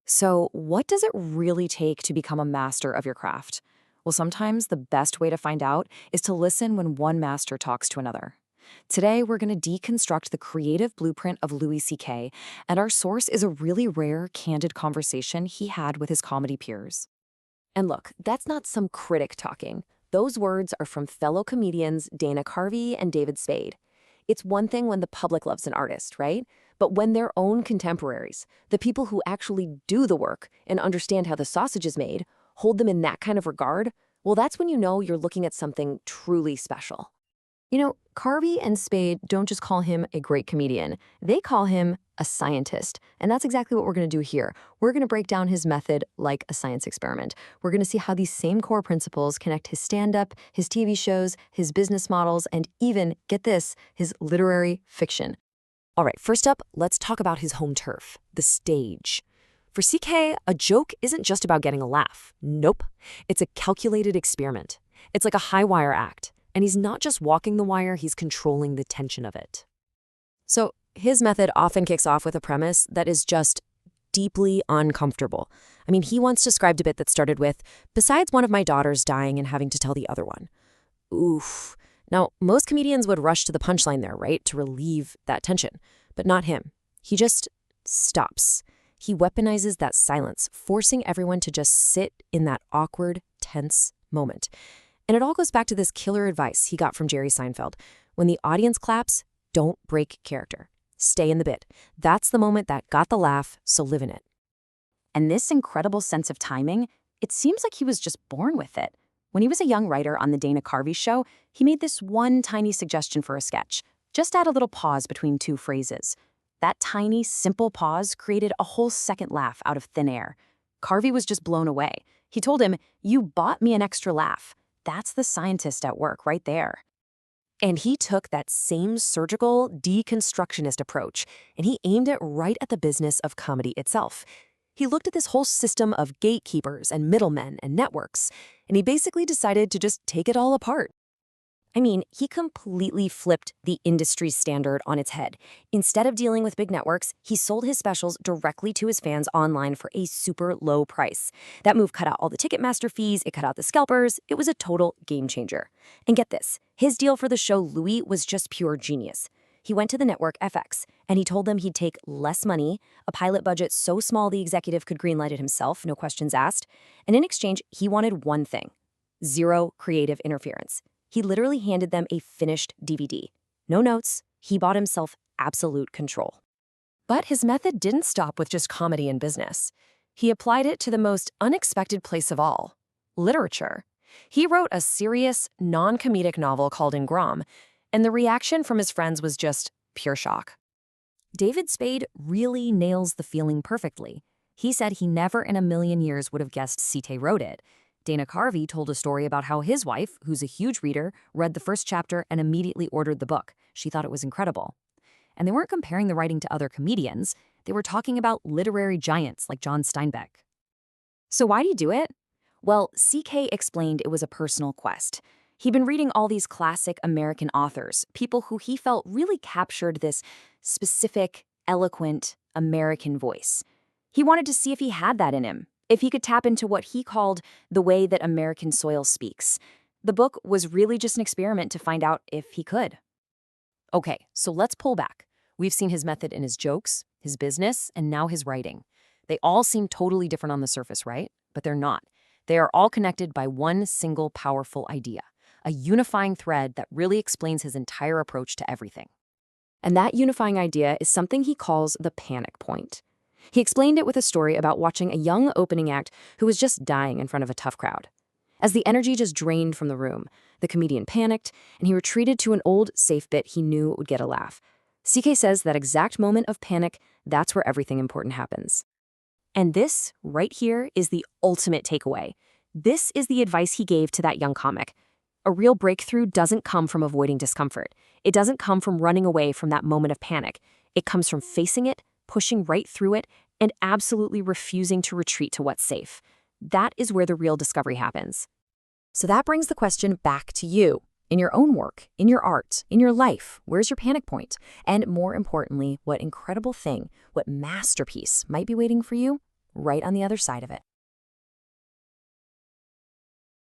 So, what does it really take to become a master of your craft? Well, sometimes the best way to find out is to listen when one master talks to another. Today, we're going to deconstruct the creative blueprint of Louis CK, and our source is a really rare, candid conversation he had with his comedy peers. And look, that's not some critic talking. Those words are from fellow comedians Dana Carvey and David Spade. It's one thing when the public loves an artist, right? But when their own contemporaries, the people who actually do the work and understand how the sausage is made, hold them in that kind of regard, well, that's when you know you're looking at something truly special. Carvey and Spade don't just call him a great comedian. They call him a scientist. And that's exactly what we're going to do here. We're going to break down his method like a science experiment. We're going to see how these same core principles connect his stand-up, his TV shows, his business models, and even, get this, his literary fiction. All right, first up, let's talk about his home turf, the stage. For CK, a joke isn't just about getting a laugh. Nope. It's a calculated experiment. It's like a high-wire act. And he's not just walking the wire, he's controlling the tension of it. So his method often kicks off with a premise that is just deeply uncomfortable. He once described a bit that started with, "Besides one of my daughters dying and having to tell the other one." Oof. Now, most comedians would rush to the punchline there, right, to relieve that tension. But not him. He just stops. He weaponizes that silence, forcing everyone to just sit in that awkward, tense moment. And it all goes back to this killer advice he got from Jerry Seinfeld. When the audience claps, don't break character. Stay in the bit. That's the moment that got the laugh, so live in it. And this incredible sense of timing, it seems like he was just born with it. When he was a young writer on the Dana Carvey show, he made this one tiny suggestion for a sketch. Just add a little pause between two phrases. That tiny, simple pause created a whole second laugh out of thin air. Carvey was just blown away. He told him, "You bought me an extra laugh." That's the scientist at work right there. And he took that same surgical, deconstructionist approach, and he aimed it right at the business of comedy itself. He looked at this whole system of gatekeepers and middlemen and networks, and he basically decided to just take it all apart. He completely flipped the industry standard on its head. Instead of dealing with big networks, he sold his specials directly to his fans online for a super low price. That move cut out all the Ticketmaster fees, it cut out the scalpers, it was a total game changer. And get this, his deal for the show Louis was just pure genius. He went to the network FX, and he told them he'd take less money, a pilot budget so small the executive could greenlight it himself, no questions asked, and in exchange, he wanted one thing: zero creative interference. He literally handed them a finished DVD. No notes. He bought himself absolute control. But his method didn't stop with just comedy and business. He applied it to the most unexpected place of all: literature. He wrote a serious, non-comedic novel called Ingram, and the reaction from his friends was just pure shock. David Spade really nails the feeling perfectly. He said he never in a million years would have guessed CK wrote it. Dana Carvey told a story about how his wife, who's a huge reader, read the first chapter and immediately ordered the book. She thought it was incredible. And they weren't comparing the writing to other comedians. They were talking about literary giants like John Steinbeck. So why'd he do it? Well, CK explained it was a personal quest. He'd been reading all these classic American authors, people who he felt really captured this specific, eloquent American voice. He wanted to see if he had that in him, if he could tap into what he called the way that American soil speaks. The book was really just an experiment to find out if he could. Okay, so let's pull back. We've seen his method in his jokes, his business, and now his writing. They all seem totally different on the surface, right? But they're not. They are all connected by one single powerful idea, a unifying thread that really explains his entire approach to everything. And that unifying idea is something he calls the panic point. He explained it with a story about watching a young opening act who was just dying in front of a tough crowd. As the energy just drained from the room, the comedian panicked, and he retreated to an old, safe bit he knew would get a laugh. CK says that exact moment of panic, that's where everything important happens. And this, right here, is the ultimate takeaway. This is the advice he gave to that young comic. A real breakthrough doesn't come from avoiding discomfort. It doesn't come from running away from that moment of panic. It comes from facing it, pushing right through it, and absolutely refusing to retreat to what's safe. That is where the real discovery happens. So that brings the question back to you. In your own work, in your art, in your life, where's your panic point? And more importantly, what incredible thing, what masterpiece might be waiting for you right on the other side of it.